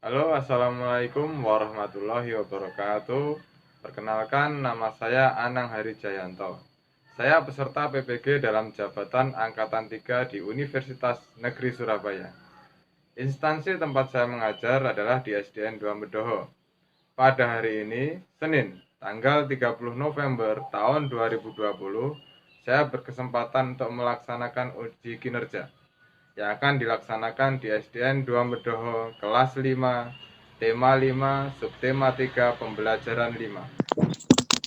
Halo, assalamualaikum warahmatullahi wabarakatuh. Perkenalkan, nama saya Anang Hari Jayanto. Saya peserta PPG dalam jabatan Angkatan 3 di Universitas Negeri Surabaya. Instansi tempat saya mengajar adalah di SDN 2 Medoho. Pada hari ini, Senin, tanggal 30 November tahun 2020, saya berkesempatan untuk melaksanakan uji kinerja yang akan dilaksanakan di SDN 2 Medoho kelas 5, tema 5, subtema 3, pembelajaran 5.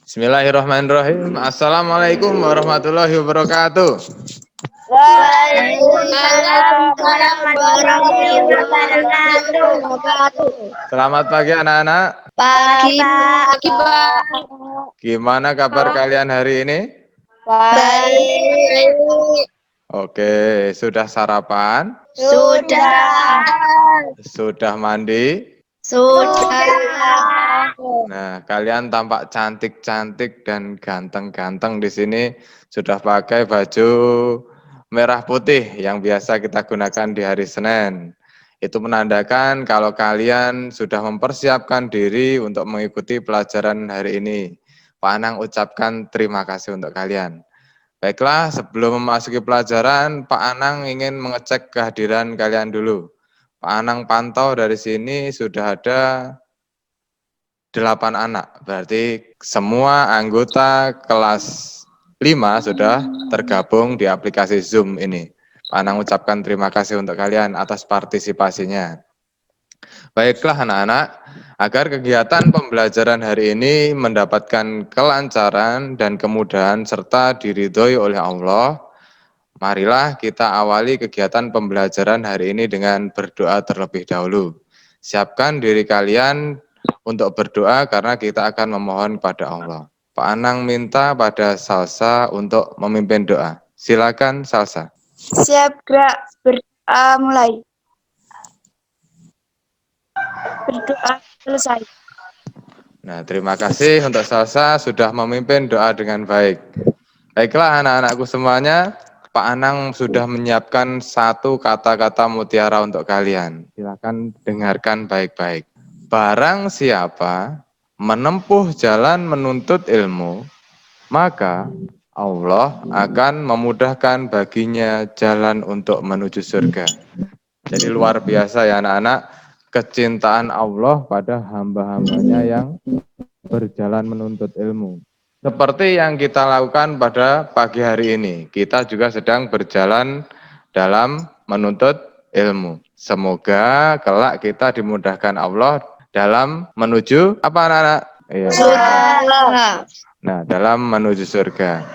Bismillahirrahmanirrahim. Assalamualaikum warahmatullahi wabarakatuh. Waalaikumsalam warahmatullahi wabarakatuh. Selamat pagi anak-anak. Pagi, Pak. Gimana kabar kalian hari ini? Baik. Oke, sudah sarapan? Sudah. Sudah mandi? Sudah. Nah, kalian tampak cantik-cantik dan ganteng-ganteng di sini sudah pakai baju merah putih yang biasa kita gunakan di hari Senin. Itu menandakan kalau kalian sudah mempersiapkan diri untuk mengikuti pelajaran hari ini. Pak Anang ucapkan terima kasih untuk kalian. Baiklah, sebelum memasuki pelajaran, Pak Anang ingin mengecek kehadiran kalian dulu. Pak Anang pantau dari sini sudah ada 8 anak, berarti semua anggota kelas 5 sudah tergabung di aplikasi Zoom ini. Pak Anang ucapkan terima kasih untuk kalian atas partisipasinya. Baiklah anak-anak, agar kegiatan pembelajaran hari ini mendapatkan kelancaran dan kemudahan serta diridhoi oleh Allah, marilah kita awali kegiatan pembelajaran hari ini dengan berdoa terlebih dahulu. Siapkan diri kalian untuk berdoa karena kita akan memohon kepada Allah. Pak Anang minta pada Salsa untuk memimpin doa. Silakan Salsa. Siap gerak, berdoa mulai. Berdoa selesai. Nah, terima kasih untuk Salsa sudah memimpin doa dengan baik. Baiklah anak-anakku semuanya, Pak Anang sudah menyiapkan satu kata-kata mutiara untuk kalian. Silakan dengarkan baik-baik. Barang siapa menempuh jalan menuntut ilmu, maka Allah akan memudahkan baginya jalan untuk menuju surga. Jadi luar biasa ya anak-anak, kecintaan Allah pada hamba-hambanya yang berjalan menuntut ilmu. Seperti yang kita lakukan pada pagi hari ini, kita juga sedang berjalan dalam menuntut ilmu. Semoga kelak kita dimudahkan Allah dalam menuju apa anak-anak? Iya. Nah, dalam menuju surga.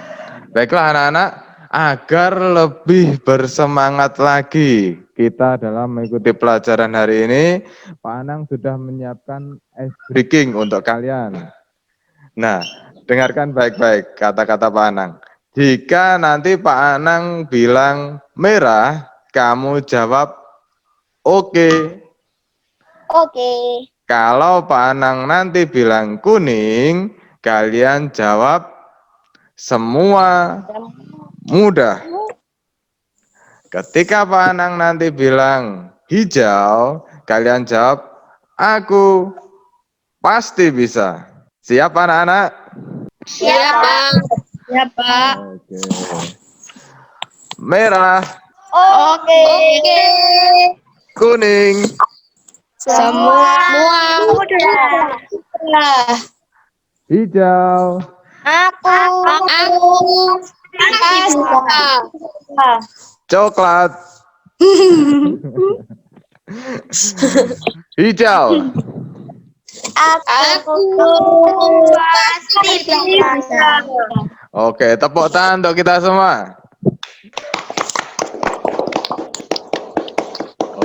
Baiklah anak-anak, agar lebih bersemangat lagi kita dalam mengikuti pelajaran hari ini, Pak Anang sudah menyiapkan ice breaking untuk kalian. Nah, dengarkan baik-baik kata-kata Pak Anang. Jika nanti Pak Anang bilang merah, kamu jawab oke. Oke. Kalau Pak Anang nanti bilang kuning, kalian jawab semua mudah. Ketika Pak Anang nanti bilang hijau, kalian jawab aku pasti bisa. Siap anak-anak? Siap, Pak. Siap, Pak. Oke. Merah, Oke. kuning, Semua mudah. hijau, Aku pasti bisa. coklat, hijau. Aku pasti bisa. Oke, tepuk tangan untuk kita semua.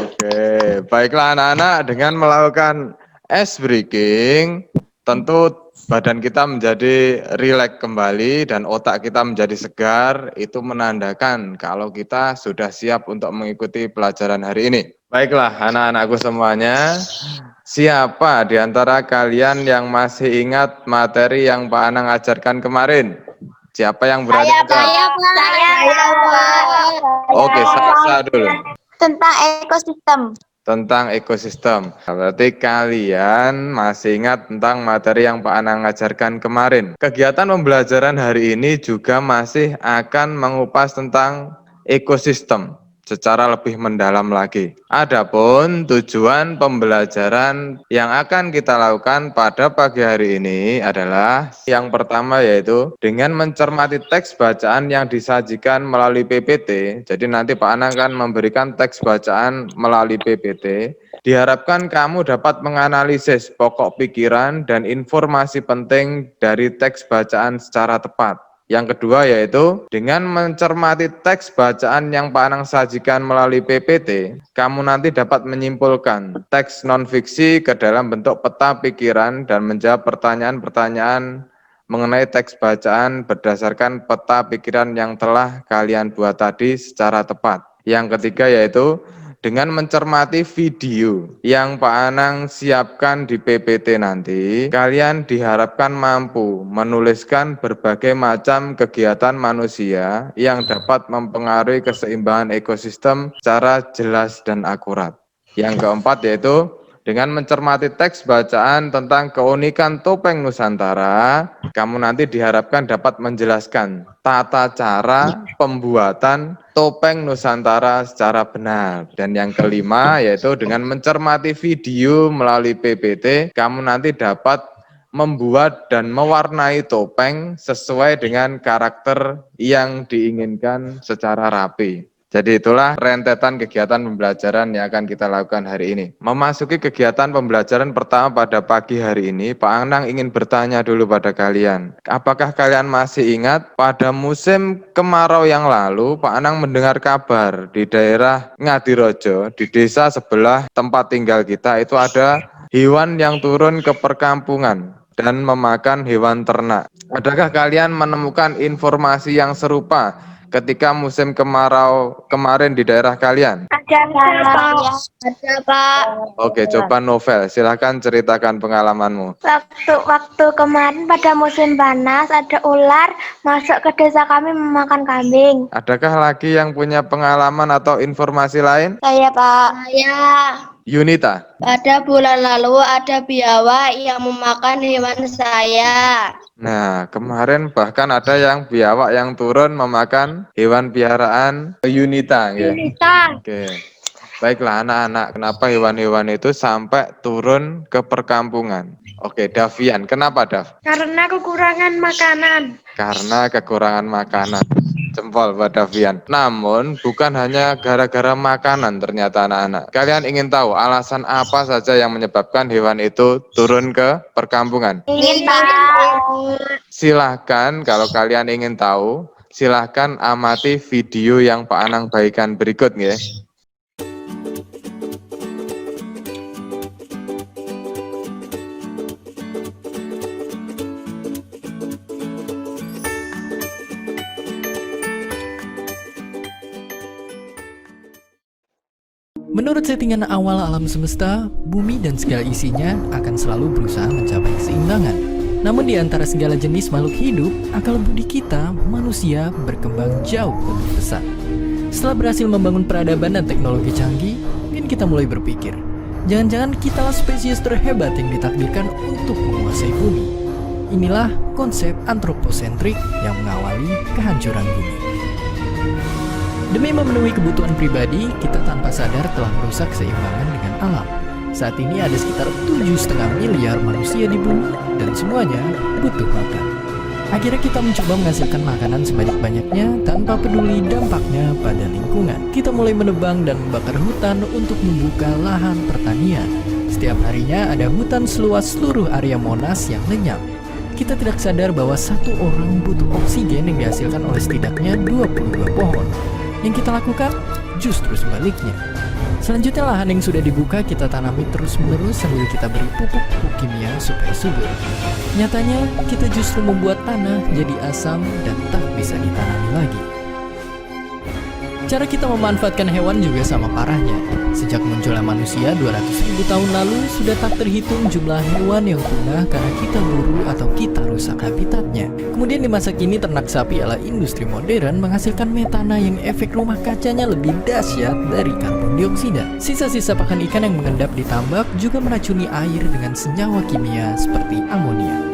Oke, baiklah anak-anak, dengan melakukan ice breaking, tentu badan kita menjadi rileks kembali dan otak kita menjadi segar, itu menandakan kalau kita sudah siap untuk mengikuti pelajaran hari ini. Baiklah anak-anakku semuanya, siapa di antara kalian yang masih ingat materi yang Pak Anang ajarkan kemarin? Siapa yang berani menjawab? Saya, Pak. Oke, Salsa dulu. Tentang ekosistem. tentang ekosistem. Berarti kalian masih ingat tentang materi yang Pak Anang ajarkan kemarin. Kegiatan pembelajaran hari ini juga masih akan mengupas tentang ekosistem secara lebih mendalam lagi. Adapun tujuan pembelajaran yang akan kita lakukan pada pagi hari ini adalah yang pertama yaitu dengan mencermati teks bacaan yang disajikan melalui PPT. Jadi nanti Pak Anang akan memberikan teks bacaan melalui PPT. Diharapkan kamu dapat menganalisis pokok pikiran dan informasi penting dari teks bacaan secara tepat. Yang kedua yaitu dengan mencermati teks bacaan yang Pak Anang sajikan melalui PPT, kamu nanti dapat menyimpulkan teks non-fiksi ke dalam bentuk peta pikiran dan menjawab pertanyaan-pertanyaan mengenai teks bacaan berdasarkan peta pikiran yang telah kalian buat tadi secara tepat. Yang ketiga yaitu dengan mencermati video yang Pak Anang siapkan di PPT nanti, kalian diharapkan mampu menuliskan berbagai macam kegiatan manusia yang dapat mempengaruhi keseimbangan ekosistem secara jelas dan akurat. Yang keempat yaitu dengan mencermati teks bacaan tentang keunikan topeng Nusantara, kamu nanti diharapkan dapat menjelaskan tata cara pembuatan topeng Nusantara secara benar. Dan yang kelima yaitu dengan mencermati video melalui PPT, kamu nanti dapat membuat dan mewarnai topeng sesuai dengan karakter yang diinginkan secara rapi. Jadi itulah rentetan kegiatan pembelajaran yang akan kita lakukan hari ini. Memasuki kegiatan pembelajaran pertama pada pagi hari ini, Pak Anang ingin bertanya dulu pada kalian. Apakah kalian masih ingat pada musim kemarau yang lalu, Pak Anang mendengar kabar di daerah Ngadirojo, di desa sebelah tempat tinggal kita, itu ada hewan yang turun ke perkampungan dan memakan hewan ternak. Adakah kalian menemukan informasi yang serupa ketika musim kemarau kemarin di daerah kalian? Ada, Pak. Ada, Pak. Oke, coba Novel, silahkan ceritakan pengalamanmu. Waktu kemarin pada musim panas ada ular masuk ke desa kami memakan kambing. Adakah lagi yang punya pengalaman atau informasi lain? Saya, Pak. Saya. Yunita? Pada bulan lalu ada biawak yang memakan hewan saya. Nah, kemarin bahkan ada yang biawak yang turun memakan hewan piaraan Yunita. Ya? Yunita. Oke. Baiklah anak-anak, kenapa hewan-hewan itu sampai turun ke perkampungan? Oke, Davian, kenapa Dav? Karena kekurangan makanan. Karena kekurangan makanan. Jempol buat Davian. Namun, bukan hanya gara-gara makanan ternyata anak-anak. Kalian ingin tahu alasan apa saja yang menyebabkan hewan itu turun ke perkampungan? Ingin tahu. Silahkan, kalau kalian ingin tahu, silahkan amati video yang Pak Anang bagikan berikut ya. Menurut settingan awal alam semesta, bumi dan segala isinya akan selalu berusaha mencapai keseimbangan. Namun di antara segala jenis makhluk hidup, akal budi kita, manusia, berkembang jauh lebih pesat. Setelah berhasil membangun peradaban dan teknologi canggih, mungkin kita mulai berpikir, jangan-jangan kitalah spesies terhebat yang ditakdirkan untuk menguasai bumi. Inilah konsep antroposentrik yang mengawali kehancuran bumi. Demi memenuhi kebutuhan pribadi, kita tanpa sadar telah merusak keseimbangan dengan alam. Saat ini ada sekitar 7,5 miliar manusia di bumi dan semuanya butuh makan. Akhirnya kita mencoba menghasilkan makanan sebanyak-banyaknya tanpa peduli dampaknya pada lingkungan. Kita mulai menebang dan membakar hutan untuk membuka lahan pertanian. Setiap harinya ada hutan seluas seluruh area Monas yang lenyap. Kita tidak sadar bahwa satu orang butuh oksigen yang dihasilkan oleh setidaknya 22 pohon. Yang kita lakukan justru sebaliknya. Selanjutnya lahan yang sudah dibuka kita tanami terus-menerus sambil kita beri pupuk-pupuk kimia supaya subur. Nyatanya kita justru membuat tanah jadi asam dan tak bisa ditanami lagi. Cara kita memanfaatkan hewan juga sama parahnya. Sejak munculnya manusia 200.000 tahun lalu, sudah tak terhitung jumlah hewan yang punah karena kita buru atau kita rusak habitatnya. Kemudian di masa kini ternak sapi ala industri modern menghasilkan metana yang efek rumah kacanya lebih dahsyat dari karbon dioksida. Sisa-sisa pakan ikan yang mengendap di tambak juga meracuni air dengan senyawa kimia seperti amonia.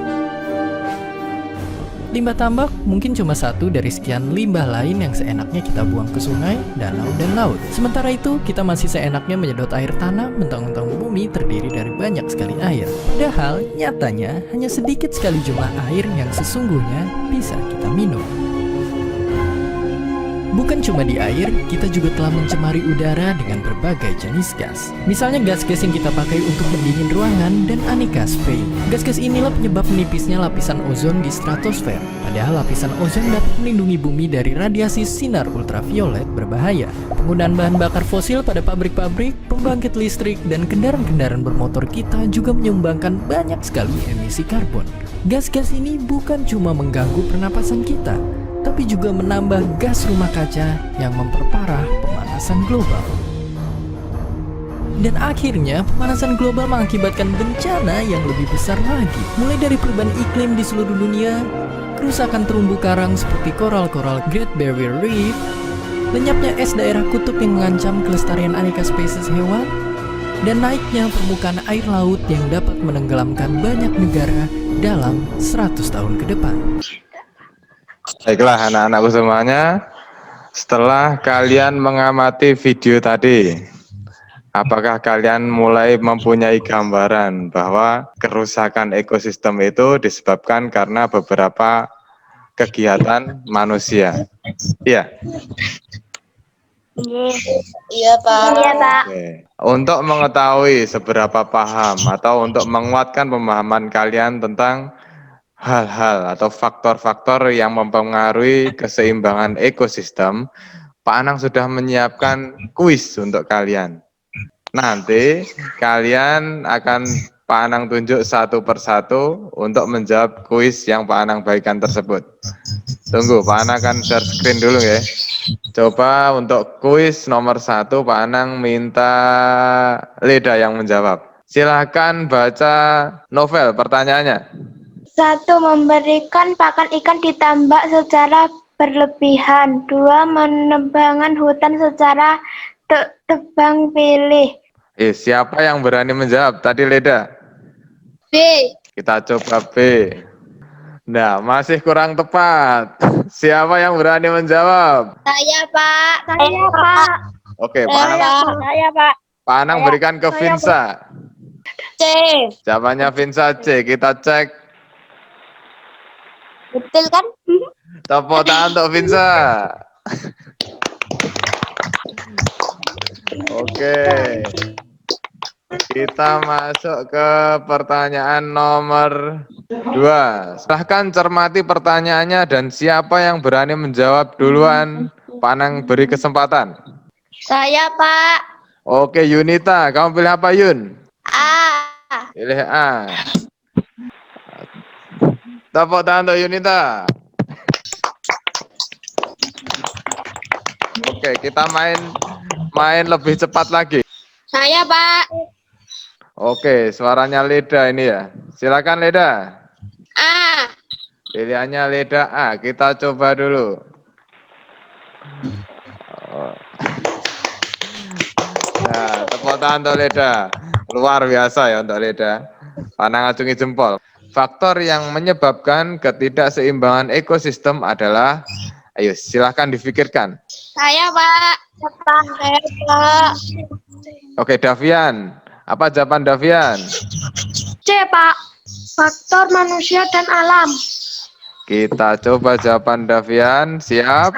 Limbah tambak mungkin cuma satu dari sekian limbah lain yang seenaknya kita buang ke sungai, danau, dan laut. Sementara itu, kita masih seenaknya menyedot air tanah, mentang-mentang bumi terdiri dari banyak sekali air. Padahal, nyatanya hanya sedikit sekali jumlah air yang sesungguhnya bisa kita minum. Bukan cuma di air, kita juga telah mencemari udara dengan berbagai jenis gas. Misalnya gas-gas yang kita pakai untuk pendingin ruangan dan aneka spray. Gas-gas inilah penyebab menipisnya lapisan ozon di stratosfer. Padahal lapisan ozon dapat melindungi bumi dari radiasi sinar ultraviolet berbahaya. Penggunaan bahan bakar fosil pada pabrik-pabrik, pembangkit listrik, dan kendaraan-kendaraan bermotor kita juga menyumbangkan banyak sekali emisi karbon. Gas-gas ini bukan cuma mengganggu pernapasan kita, tapi juga menambah gas rumah kaca yang memperparah pemanasan global. Dan akhirnya, pemanasan global mengakibatkan bencana yang lebih besar lagi. Mulai dari perubahan iklim di seluruh dunia, kerusakan terumbu karang seperti koral-koral Great Barrier Reef, lenyapnya es daerah kutub yang mengancam kelestarian aneka spesies hewan, dan naiknya permukaan air laut yang dapat menenggelamkan banyak negara dalam 100 tahun ke depan. Baiklah anak-anakku semuanya, setelah kalian mengamati video tadi, apakah kalian mulai mempunyai gambaran bahwa kerusakan ekosistem itu disebabkan karena beberapa kegiatan manusia? Iya. Iya, Pak. Iya, Pak. Oke. Untuk mengetahui seberapa paham atau untuk menguatkan pemahaman kalian tentang hal-hal atau faktor-faktor yang mempengaruhi keseimbangan ekosistem, Pak Anang sudah menyiapkan kuis untuk kalian. Nanti kalian akan Pak Anang tunjuk satu persatu untuk menjawab kuis yang Pak Anang bagikan tersebut. Tunggu, Pak Anang akan share screen dulu ya. Coba untuk kuis nomor 1, Pak Anang minta Leda yang menjawab. Silahkan baca novel pertanyaannya. 1. Memberikan pakan ikan di tambak secara berlebihan. 2. Menebangkan hutan secara tebang pilih. Siapa yang berani menjawab? Tadi Leda. B. Kita coba B. Nah, masih kurang tepat. Siapa yang berani menjawab? Saya, Pak. Saya, Pak. Oke, Pak Anang, Saya, Pak. Pak Anang berikan ke Vinsa. C. Jawabannya Vinsa C. Kita cek. Betul kan? Tepuk tangan untuk Vinsa. Oke. Kita masuk ke pertanyaan nomor 2. Silahkan cermati pertanyaannya dan siapa yang berani menjawab duluan, Pak Anang beri kesempatan. Saya, Pak. Oke, Yunita, kamu pilih apa, Yun? A. Pilih A. Tepuk tangan untuk Yunita. Oke, kita main lebih cepat lagi. Saya, Pak. Oke, suaranya Leda ini ya. Silakan Leda. A. Pilihannya Leda A. Kita coba dulu. Nah, tepuk tangan untuk Leda. Luar biasa ya untuk Leda. Panang acungi jempol. Faktor yang menyebabkan ketidakseimbangan ekosistem adalah, ayo silahkan difikirkan. Saya, Pak. Saya, Pak. Oke, Davian. Apa jawaban Davian? C, Pak. Faktor manusia dan alam. Kita coba jawaban Davian. Siap?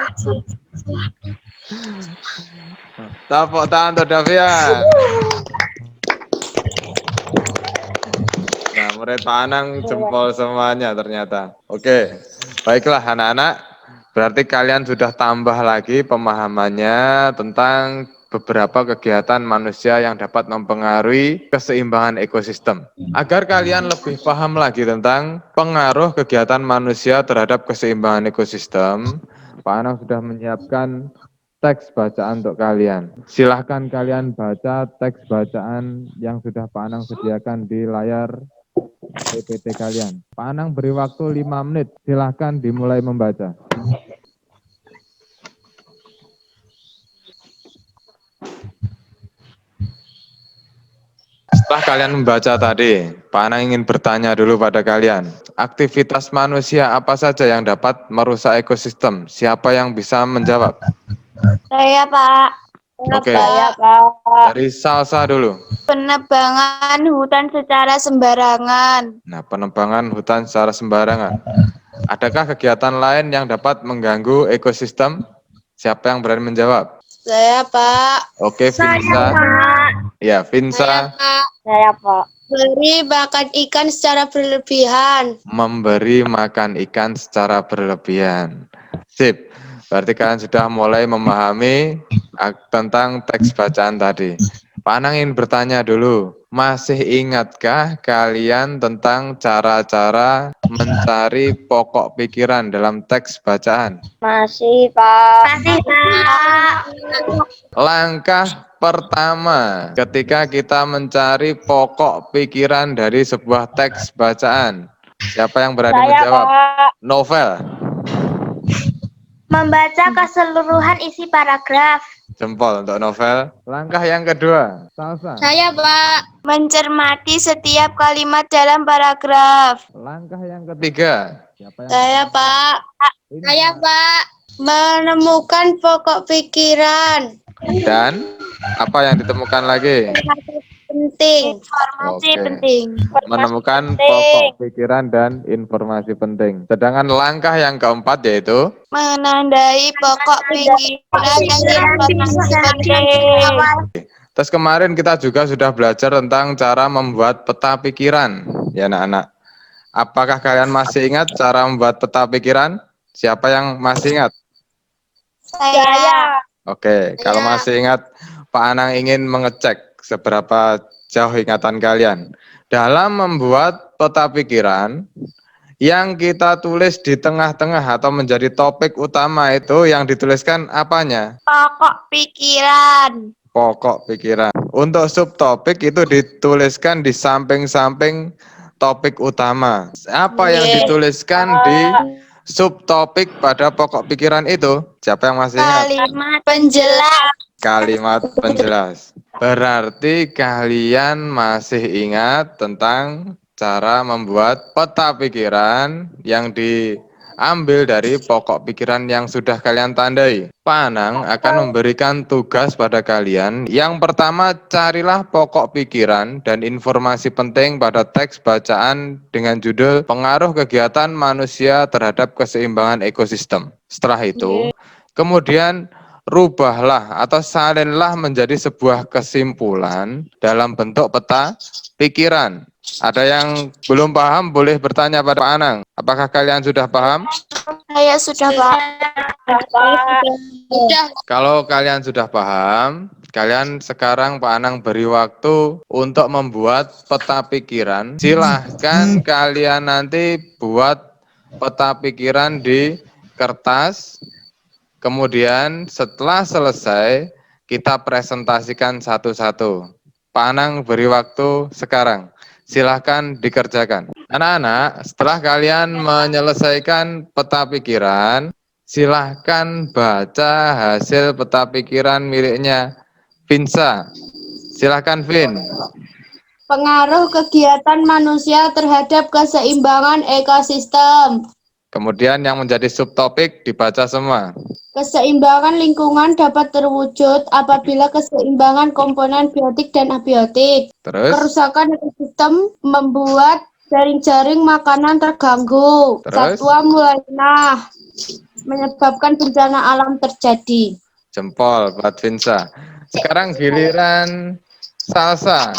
Tepuk tangan untuk Davian. Nah, murid Pak Anang jempol semuanya ternyata. Oke, baiklah anak-anak. Berarti kalian sudah tambah lagi pemahamannya tentang beberapa kegiatan manusia yang dapat mempengaruhi keseimbangan ekosistem. Agar kalian lebih paham lagi tentang pengaruh kegiatan manusia terhadap keseimbangan ekosistem, Pak Anang sudah menyiapkan teks bacaan untuk kalian. Silahkan kalian baca teks bacaan yang sudah Pak Anang sediakan di layar PPT kalian. Pak Anang beri waktu 5 menit. Silahkan dimulai membaca. Setelah kalian membaca tadi, Pak Anang ingin bertanya dulu pada kalian. Aktivitas manusia apa saja yang dapat merusak ekosistem? Siapa yang bisa menjawab? Saya, Pak. Oke. Saya, Pak. Dari Salsa dulu. Penebangan hutan secara sembarangan. Nah, penebangan hutan secara sembarangan. Adakah kegiatan lain yang dapat mengganggu ekosistem? Siapa yang berani menjawab? Saya, Pak. Oke, Vinsa. Ya, Vinsa. Pak. Saya, Pak. Beri makan ikan secara berlebihan. Memberi makan ikan secara berlebihan. Sip. Berarti kalian sudah mulai memahami tentang teks bacaan tadi. Pak Anang ingin bertanya dulu, masih ingatkah kalian tentang cara-cara mencari pokok pikiran dalam teks bacaan? Masih, Pak. Masih, Pak. Langkah pertama ketika kita mencari pokok pikiran dari sebuah teks bacaan. Siapa yang berani menjawab? Pak. Novel. Membaca keseluruhan isi paragraf. Jempol untuk Novel. Langkah yang kedua, Salsa. Saya, Pak. Mencermati setiap kalimat dalam paragraf. Langkah yang ketiga, siapa yang Saya, Pak. Ini. Saya, Pak. Menemukan pokok pikiran. Dan apa yang ditemukan lagi? Penting. Informasi Oke. penting. Menemukan pokok pikiran dan informasi penting. Sedangkan langkah yang keempat yaitu Menandai pokok pikiran dan informasi penting. terus kemarin kita juga sudah belajar tentang cara membuat peta pikiran, ya anak-anak. Apakah kalian masih ingat cara membuat peta pikiran? Siapa yang masih ingat? Saya. Oke, kalau Ya. masih ingat, Pak Anang ingin mengecek seberapa jauh ingatan kalian. Dalam membuat peta pikiran, yang kita tulis di tengah-tengah atau menjadi topik utama itu yang dituliskan apanya? Pokok pikiran. Pokok pikiran. Untuk subtopik itu dituliskan di samping-samping topik utama. Apa yang dituliskan di subtopik pada pokok pikiran itu? Siapa yang masih ingat? Kalimat penjelas. Kalimat penjelas. Berarti kalian masih ingat tentang cara membuat peta pikiran yang diambil dari pokok pikiran yang sudah kalian tandai. Pak Anang akan memberikan tugas pada kalian. Yang pertama, carilah pokok pikiran dan informasi penting pada teks bacaan dengan judul Pengaruh Kegiatan Manusia Terhadap Keseimbangan Ekosistem. Setelah itu, kemudian rubahlah atau salinlah menjadi sebuah kesimpulan dalam bentuk peta pikiran. Ada yang belum paham boleh bertanya pada Pak Anang. Apakah kalian sudah paham? Saya sudah, Pak. Sudah. Kalau kalian sudah paham, kalian sekarang Pak Anang beri waktu untuk membuat peta pikiran. Silahkan kalian nanti buat peta pikiran di kertas. Kemudian setelah selesai, kita presentasikan satu-satu. Pak Anang beri waktu sekarang. Silahkan dikerjakan. Anak-anak, setelah kalian menyelesaikan peta pikiran, silahkan baca hasil peta pikiran miliknya Vinsa. Silahkan Vin. Pengaruh kegiatan manusia terhadap keseimbangan ekosistem. Kemudian yang menjadi subtopik dibaca semua. Keseimbangan lingkungan dapat terwujud apabila keseimbangan komponen biotik dan abiotik. Terus, Kerusakan ekosistem membuat jaring-jaring makanan terganggu. Terus? Satwa mulai punah, menyebabkan bencana alam terjadi. jempol buat Vinsa. Sekarang giliran Salsa.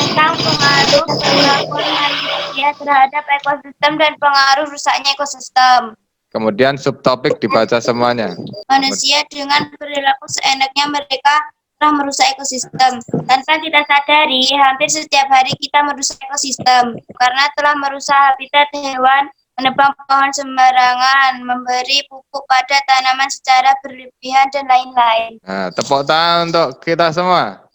Tentang pengaruh perilaku manusia terhadap ekosistem dan pengaruh rusaknya ekosistem. Kemudian subtopik dibaca semuanya. Manusia dengan perilaku seenaknya mereka telah merusak ekosistem. Tanpa kita sadari, hampir setiap hari kita merusak ekosistem karena telah merusak habitat hewan, menebang pohon sembarangan, memberi pupuk pada tanaman secara berlebihan, dan lain-lain. Nah, tepuk tangan untuk kita semua.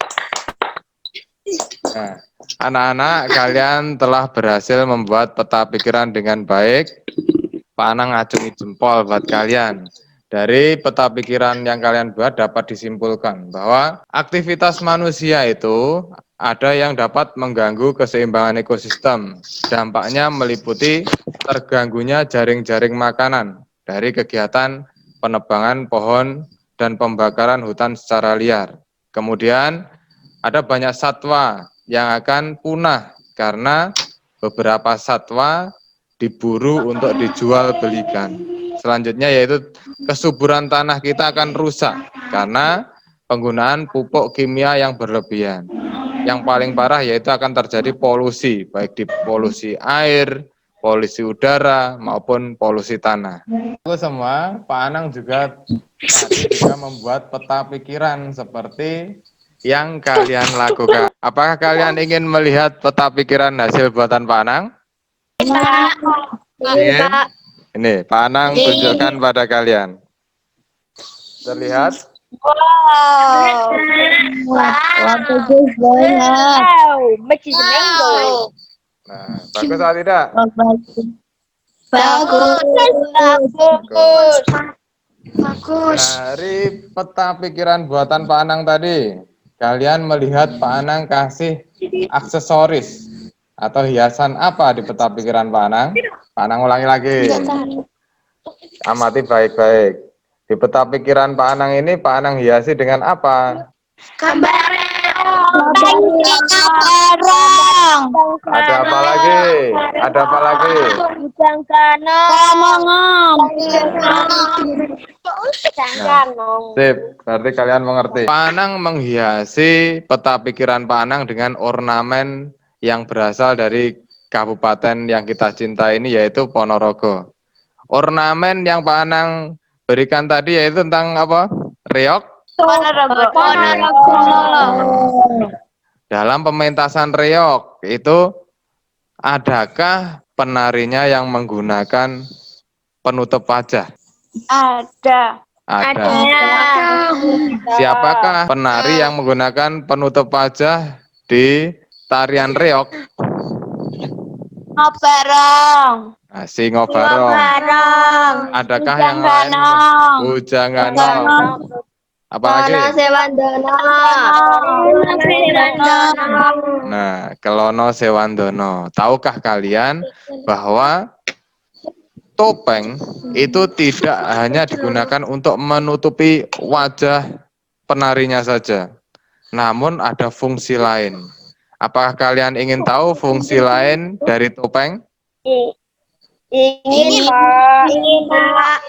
Nah, anak-anak, kalian telah berhasil membuat peta pikiran dengan baik. Pak Anang ngacungi jempol buat kalian. Dari peta pikiran yang kalian buat dapat disimpulkan bahwa aktivitas manusia itu ada yang dapat mengganggu keseimbangan ekosistem. Dampaknya meliputi terganggunya jaring-jaring makanan dari kegiatan penebangan pohon dan pembakaran hutan secara liar. Kemudian ada banyak satwa yang akan punah karena beberapa satwa diburu untuk dijual belikan. Selanjutnya yaitu kesuburan tanah kita akan rusak karena penggunaan pupuk kimia yang berlebihan. Yang paling parah yaitu akan terjadi polusi, baik di polusi air, polusi udara, maupun polusi tanah. Itu semua, Pak Anang juga tadi juga membuat peta pikiran seperti yang kalian lakukan. Apakah kalian ingin melihat peta pikiran hasil buatan Pak Anang? Ingin? Ini, Pak Anang tunjukkan pada kalian. Terlihat? Wow. Bagus banget. Nah, bagus atau tidak? Bagus. Dari peta pikiran buatan Pak Anang tadi, kalian melihat Pak Anang kasih aksesoris atau hiasan apa di peta pikiran Pak Anang? Pak Anang ulangi lagi. Amati baik-baik. Di peta pikiran Pak Anang ini, Pak Anang hiasi dengan apa? Ada apa lagi? Ada apa lagi? Sip, berarti kalian mengerti. Pak Anang menghiasi peta pikiran Pak Anang dengan ornamen yang berasal dari kabupaten yang kita cintai ini yaitu Ponorogo. Ornamen yang Pak Anang berikan tadi yaitu tentang apa? Reog? Dalam pementasan reog itu adakah penarinya yang menggunakan penutup wajah? Ada. Ada. Siapakah penari yang menggunakan penutup wajah di tarian reog? Barang. Singo barong. Adakah yang lain? Ujang ganong. Apalagi? Nah, Kelono Sewandono. Tahukah kalian bahwa topeng itu tidak hanya digunakan untuk menutupi wajah penarinya saja, namun ada fungsi lain. Apakah kalian ingin tahu fungsi lain dari topeng? Ingin, Pak.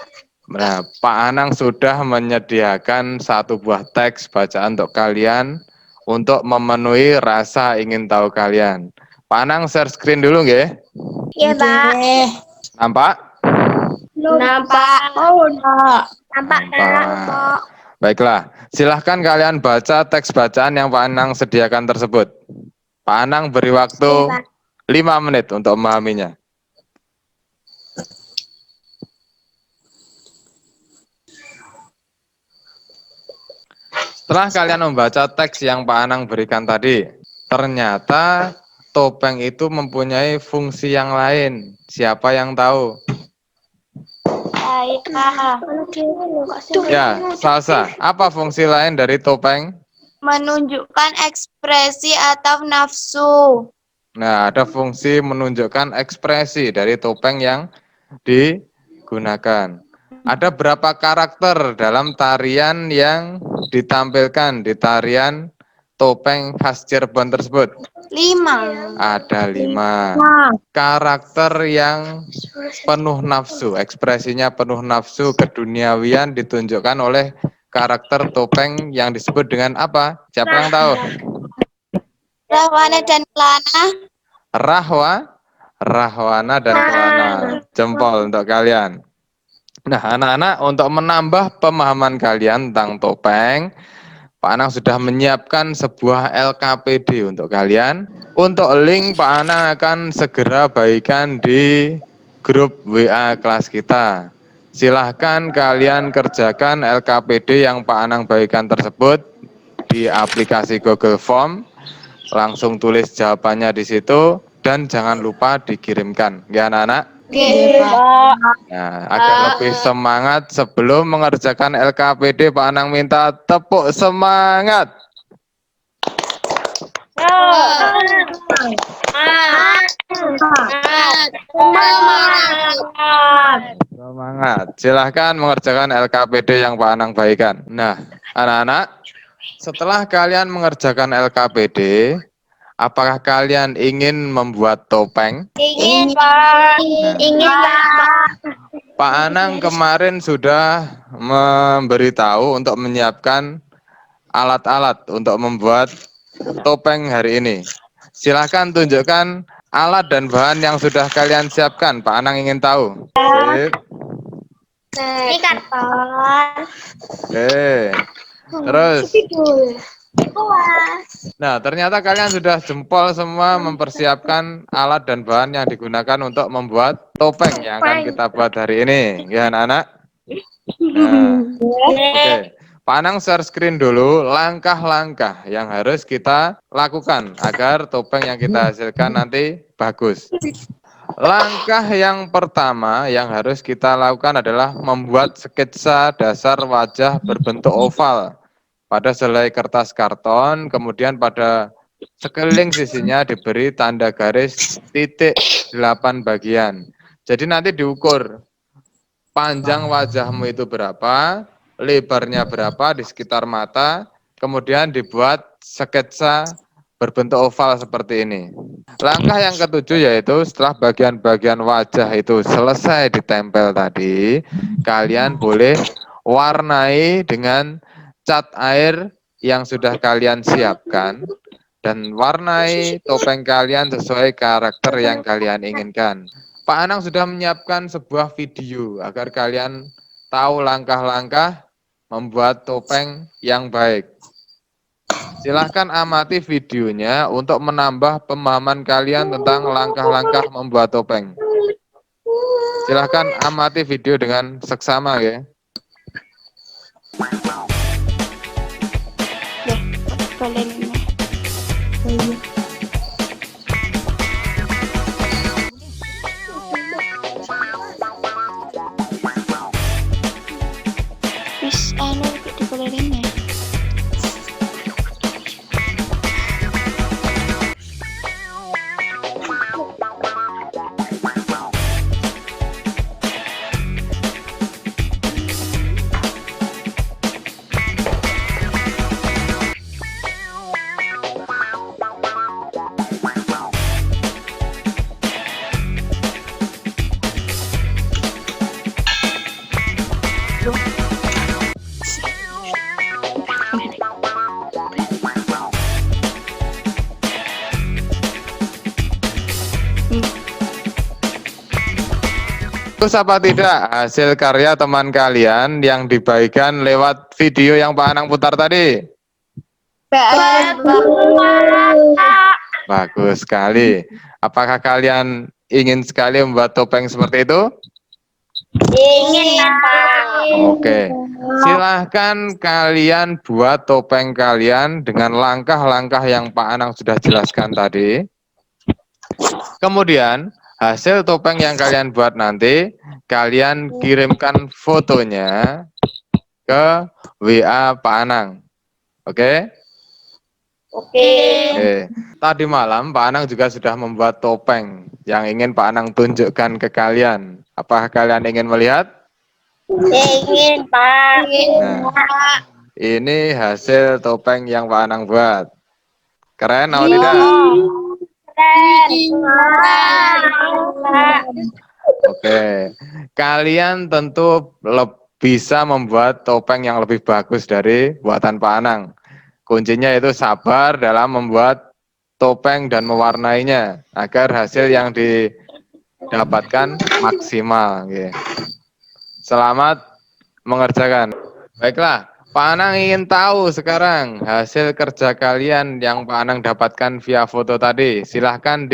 Nah, Pak Anang sudah menyediakan satu buah teks bacaan untuk kalian untuk memenuhi rasa ingin tahu kalian. Pak Anang share screen dulu nggih? Iya, Pak. Nampak? Nampak. Nampak. Baiklah, silahkan kalian baca teks bacaan yang Pak Anang sediakan tersebut. Pak Anang beri waktu 5 menit untuk memahaminya. Setelah kalian membaca teks yang Pak Anang berikan tadi, ternyata topeng itu mempunyai fungsi yang lain. Siapa yang tahu? Ya, Salsa. Apa fungsi lain dari topeng? Menunjukkan ekspresi atau nafsu. Nah, ada fungsi menunjukkan ekspresi dari topeng yang digunakan. Ada berapa karakter dalam tarian yang ditampilkan di tarian topeng khas Cirebon tersebut? 5. Ada 5 karakter yang penuh nafsu, ekspresinya penuh nafsu, keduniawian ditunjukkan oleh karakter topeng yang disebut dengan apa? Siapa yang tahu? Rahwana dan Kelana. Rahwana dan Kelana. Jempol untuk kalian. Nah, anak-anak, untuk menambah pemahaman kalian tentang topeng, Pak Anang sudah menyiapkan sebuah LKPD untuk kalian. Untuk link Pak Anang akan segera bagikan di grup WA kelas kita. Silahkan kalian kerjakan LKPD yang Pak Anang bagikan tersebut di aplikasi Google Form. Langsung tulis jawabannya di situ dan jangan lupa dikirimkan. Ya anak-anak? Oke, Pak. Nah, agar lebih semangat sebelum mengerjakan LKPD, Pak Anang minta tepuk semangat. Semangat. Silahkan mengerjakan LKPD yang Pak Anang bagikan. Nah, anak-anak, setelah kalian mengerjakan LKPD, apakah kalian ingin membuat topeng? Ingin, Pak. Ingin, Pak. Pak Anang kemarin sudah memberitahu untuk menyiapkan alat-alat untuk membuat topeng hari ini. Silahkan tunjukkan alat dan bahan yang sudah kalian siapkan. Pak Anang ingin tahu. Sip. Ini karton. Oke. Terus. Kuas. Nah, ternyata kalian sudah jempol semua mempersiapkan alat dan bahan yang digunakan untuk membuat topeng yang akan kita buat hari ini. Ya, anak-anak? Nah, oke. Pak Anang share screen dulu langkah-langkah yang harus kita lakukan agar topeng yang kita hasilkan nanti bagus. Langkah yang pertama yang harus kita lakukan adalah membuat sketsa dasar wajah berbentuk oval pada selai kertas karton, kemudian pada sekeliling sisinya diberi tanda garis titik 8 bagian. Jadi nanti diukur panjang wajahmu itu berapa, lebarnya berapa di sekitar mata, kemudian dibuat sketsa berbentuk oval seperti ini. Langkah yang ketujuh yaitu setelah bagian-bagian wajah itu selesai ditempel tadi, kalian boleh warnai dengan cat air yang sudah kalian siapkan dan warnai topeng kalian sesuai karakter yang kalian inginkan. Pak Anang sudah menyiapkan sebuah video agar kalian tahu langkah-langkah membuat topeng yang baik. Silahkan amati videonya untuk menambah pemahaman kalian tentang langkah-langkah membuat topeng. Silahkan amati video dengan seksama ya. Wis anu dikolerin ya. Terus apa tidak hasil karya teman kalian yang dibagikan lewat video yang Pak Anang putar tadi? Bagus sekali. Apakah kalian ingin sekali membuat topeng seperti itu? Ingin, Pak. Oke. Silahkan kalian buat topeng kalian dengan langkah-langkah yang Pak Anang sudah jelaskan tadi. Kemudian hasil topeng yang kalian buat nanti, kalian kirimkan fotonya ke WA Pak Anang. Oke? Oke. Oke. Tadi malam Pak Anang juga sudah membuat topeng yang ingin Pak Anang tunjukkan ke kalian. Apakah kalian ingin melihat? Ingin, Pak. Nah, ini hasil topeng yang Pak Anang buat. Keren atau tidak? Keren. Oke, kalian tentu bisa membuat topeng yang lebih bagus dari buatan Pak Anang. Kuncinya itu sabar dalam membuat topeng dan mewarnainya agar hasil yang didapatkan maksimal. Selamat mengerjakan. Baiklah, Pak Anang ingin tahu sekarang hasil kerja kalian yang Pak Anang dapatkan via foto tadi. Silahkan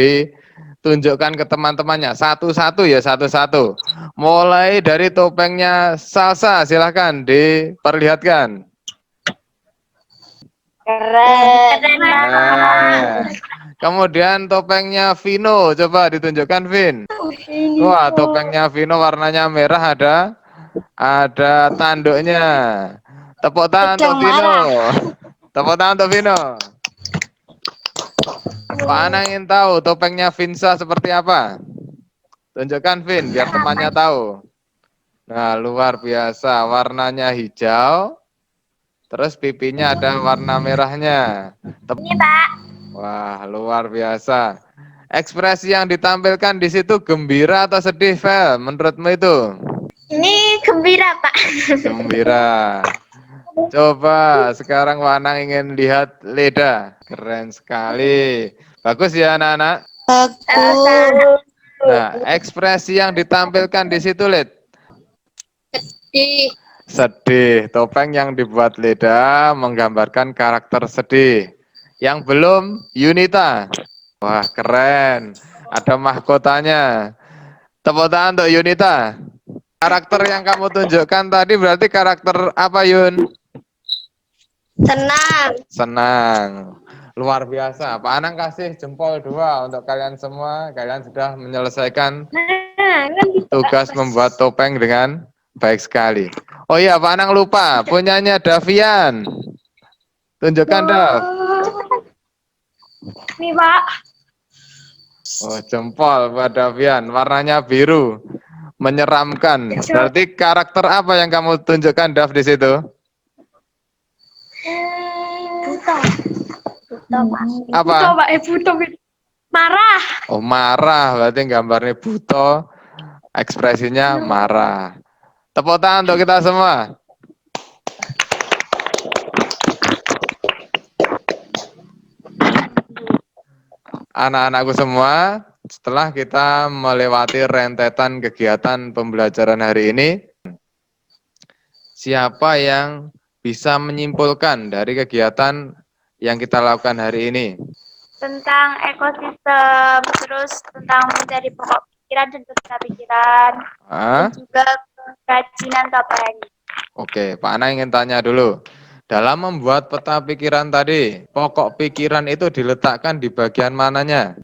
tunjukkan ke teman-temannya. Satu-satu ya, satu-satu. Mulai dari topengnya Salsa, silahkan diperlihatkan. Keren. Nah, kemudian topengnya Vino, coba ditunjukkan Vin. Wah, topengnya Vino warnanya merah, ada tanduknya. Tepuk tangan untuk Vino. Tepuk tangan untuk Vino. Pak Ana ingin tahu topengnya Vinsa seperti apa? Tunjukkan Vin, biar temannya tahu. Nah, luar biasa, warnanya hijau. Terus pipinya ada warna merahnya. Ini, Pak. Wah, luar biasa. Ekspresi yang ditampilkan di situ gembira atau sedih, Vel? Menurutmu itu? Ini gembira, Pak. Gembira. Coba sekarang Wanang ingin lihat Leda. Keren sekali. Bagus ya anak-anak. Bagus. Nah, ekspresi yang ditampilkan di situ, Led. Di Sedih. Topeng yang dibuat Leda menggambarkan karakter sedih. Yang belum, Yunita. Wah, keren. Ada mahkotanya. Tepuk tangan untuk Yunita. Karakter yang kamu tunjukkan tadi berarti karakter apa, Yun? Senang. Senang. Luar biasa. Pak Anang kasih jempol 2 untuk kalian semua. Kalian sudah menyelesaikan Nah, kan gitu, Pak. tugas membuat topeng dengan baik sekali. Oh iya, Pak Anang lupa. Punyanya Davian. Tunjukkan, Dav. Nih, Pak. Oh, jempol buat Davian. Warnanya biru. Menyeramkan. Berarti karakter apa yang kamu tunjukkan, Dav, di situ? Buta. Buta, Pak. Apa? Buta, Pak. Buta. Marah. Oh, marah. Berarti gambarnya buto. Ekspresinya marah. Tepuk tangan untuk kita semua. Anak-anakku semua, setelah kita melewati rentetan kegiatan pembelajaran hari ini, siapa yang bisa menyimpulkan dari kegiatan yang kita lakukan hari ini? Tentang ekosistem, terus tentang mencari pokok pikiran dan duta pikiran, Ah? dan juga kerajinan topeng. Oke, Pak Ana ingin tanya dulu. Dalam membuat peta pikiran tadi, pokok pikiran itu diletakkan di bagian mananya?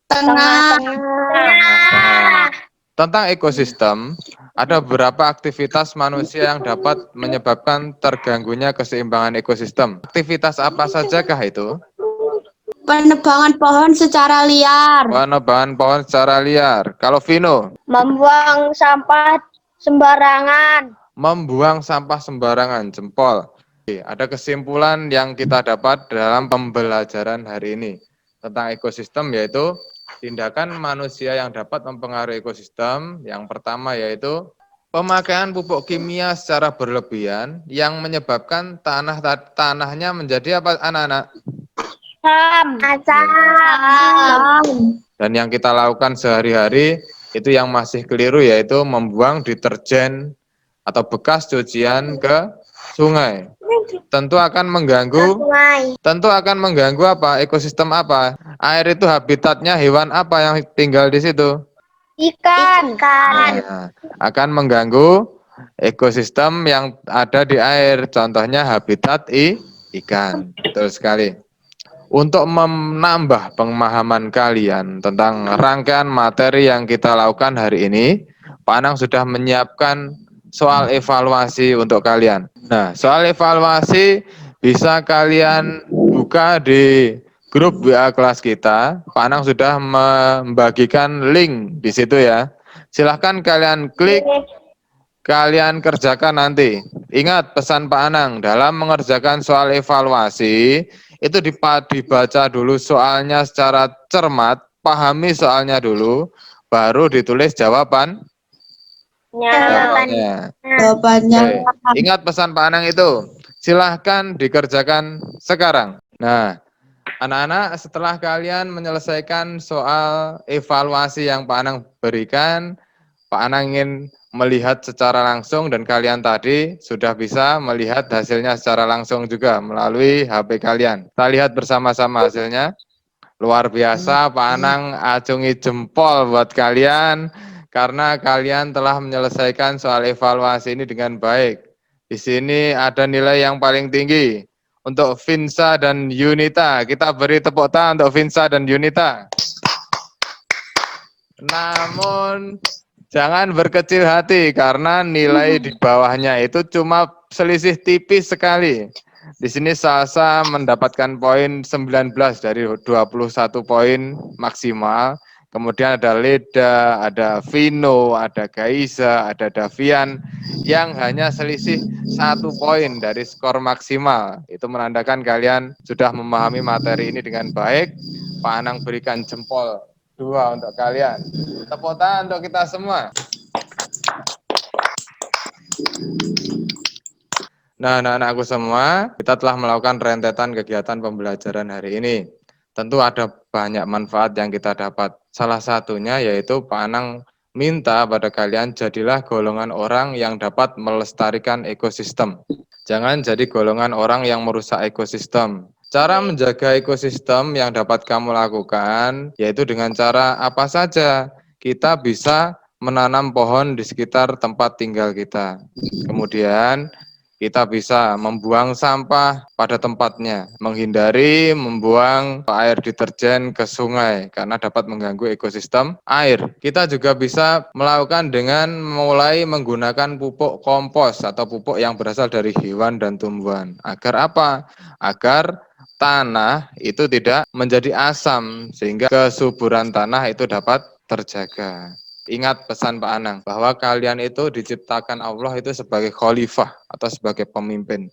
tengah. Nah, tentang ekosistem, ada beberapa aktivitas manusia yang dapat menyebabkan terganggunya keseimbangan ekosistem. Aktivitas apa sajakah itu? Penebangan pohon secara liar. Penebangan pohon secara liar. Kalau Vino, Membuang sampah sembarangan. membuang sampah sembarangan, jempol. Oke, ada kesimpulan yang kita dapat dalam pembelajaran hari ini tentang ekosistem, yaitu tindakan manusia yang dapat mempengaruhi ekosistem. Yang pertama yaitu pemakaian pupuk kimia secara berlebihan yang menyebabkan tanahnya menjadi apa, anak-anak? Asam. Dan yang kita lakukan sehari-hari itu yang masih keliru, yaitu membuang deterjen atau bekas cucian ke sungai. Tentu akan mengganggu apa? Ekosistem apa? Air itu habitatnya hewan apa yang tinggal di situ? Ikan. Nah, akan mengganggu ekosistem yang ada di air. Contohnya habitat ikan. Betul sekali. Untuk menambah pemahaman kalian tentang rangkaian materi yang kita lakukan hari ini, Pak Anang sudah menyiapkan soal evaluasi untuk kalian. Nah, soal evaluasi bisa kalian buka di grup WA kelas kita. Pak Anang sudah membagikan link di situ ya. Silahkan kalian klik, kalian kerjakan nanti. Ingat pesan Pak Anang, dalam mengerjakan soal evaluasi, itu dibaca dulu soalnya secara cermat, pahami soalnya dulu, baru ditulis jawabannya. Jawabannya. Oke. Ingat pesan Pak Anang itu, silahkan dikerjakan sekarang. Nah, anak-anak, setelah kalian menyelesaikan soal evaluasi yang Pak Anang berikan, Pak Anang ingin melihat secara langsung, dan kalian tadi sudah bisa melihat hasilnya secara langsung juga melalui HP kalian. Kita lihat bersama-sama hasilnya. Luar biasa, Pak Anang acungi jempol buat kalian karena kalian telah menyelesaikan soal evaluasi ini dengan baik. Di sini ada nilai yang paling tinggi untuk Vinsa dan Yunita. Kita beri tepuk tangan untuk Vinsa dan Yunita. Namun jangan berkecil hati karena nilai di bawahnya itu cuma selisih tipis sekali. Di sini Salsa mendapatkan poin 19 dari 21 poin maksimal. Kemudian ada Leda, ada Vino, ada Gaisa, ada Davian yang hanya selisih 1 poin dari skor maksimal. Itu menandakan kalian sudah memahami materi ini dengan baik. Pak Anang berikan jempol 2 untuk kalian. Tepuk tangan untuk kita semua. Nah, anak-anakku semua, kita telah melakukan rentetan kegiatan pembelajaran hari ini. Tentu ada banyak manfaat yang kita dapat. Salah satunya yaitu Pak Anang minta pada kalian jadilah golongan orang yang dapat melestarikan ekosistem. Jangan jadi golongan orang yang merusak ekosistem. Cara menjaga ekosistem yang dapat kamu lakukan yaitu dengan cara apa saja. Kita bisa menanam pohon di sekitar tempat tinggal kita. Kemudian kita bisa membuang sampah pada tempatnya, menghindari membuang air deterjen ke sungai karena dapat mengganggu ekosistem air. Kita juga bisa melakukan dengan mulai menggunakan pupuk kompos atau pupuk yang berasal dari hewan dan tumbuhan. Agar apa? Agar tanah itu tidak menjadi asam sehingga kesuburan tanah itu dapat terjaga. Ingat pesan Pak Anang, bahwa kalian itu diciptakan Allah itu sebagai khalifah atau sebagai pemimpin.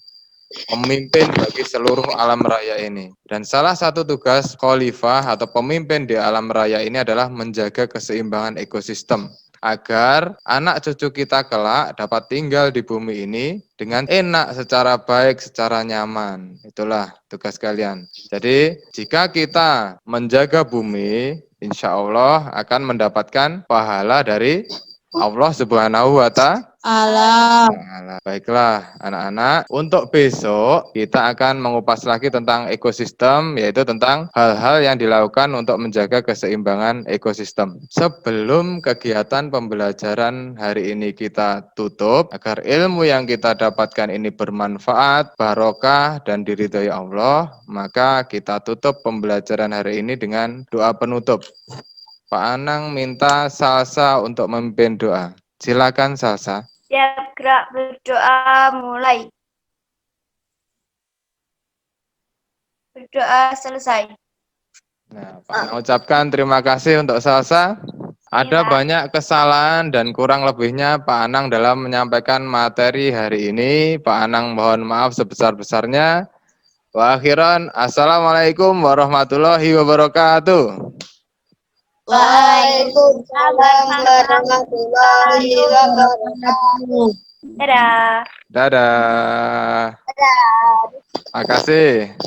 Pemimpin bagi seluruh alam raya ini. Dan salah satu tugas khalifah atau pemimpin di alam raya ini adalah menjaga keseimbangan ekosistem. Agar anak cucu kita kelak dapat tinggal di bumi ini dengan enak, secara baik, secara nyaman. Itulah tugas kalian. Jadi, jika kita menjaga bumi, insya Allah akan mendapatkan pahala dari Allah Subhanahu wa Alah. Baiklah anak-anak, untuk besok kita akan mengupas lagi tentang ekosistem, yaitu tentang hal-hal yang dilakukan untuk menjaga keseimbangan ekosistem. Sebelum kegiatan pembelajaran hari ini kita tutup, agar ilmu yang kita dapatkan ini bermanfaat, barokah, dan diridhoi Allah, maka kita tutup pembelajaran hari ini dengan doa penutup. Pak Anang minta Salsa untuk memimpin doa. Silakan Salsa. Siap gerak berdoa mulai. Berdoa selesai. Nah, Pak Anang ucapkan terima kasih untuk Salsa. Ada banyak kesalahan dan kurang lebihnya Pak Anang dalam menyampaikan materi hari ini. Pak Anang mohon maaf sebesar-besarnya. Wa akhiran, assalamualaikum warahmatullahi wabarakatuh. Waalaikumsalam warahmatullahi wabarakatuh. Dadah. Dadah. Makasih.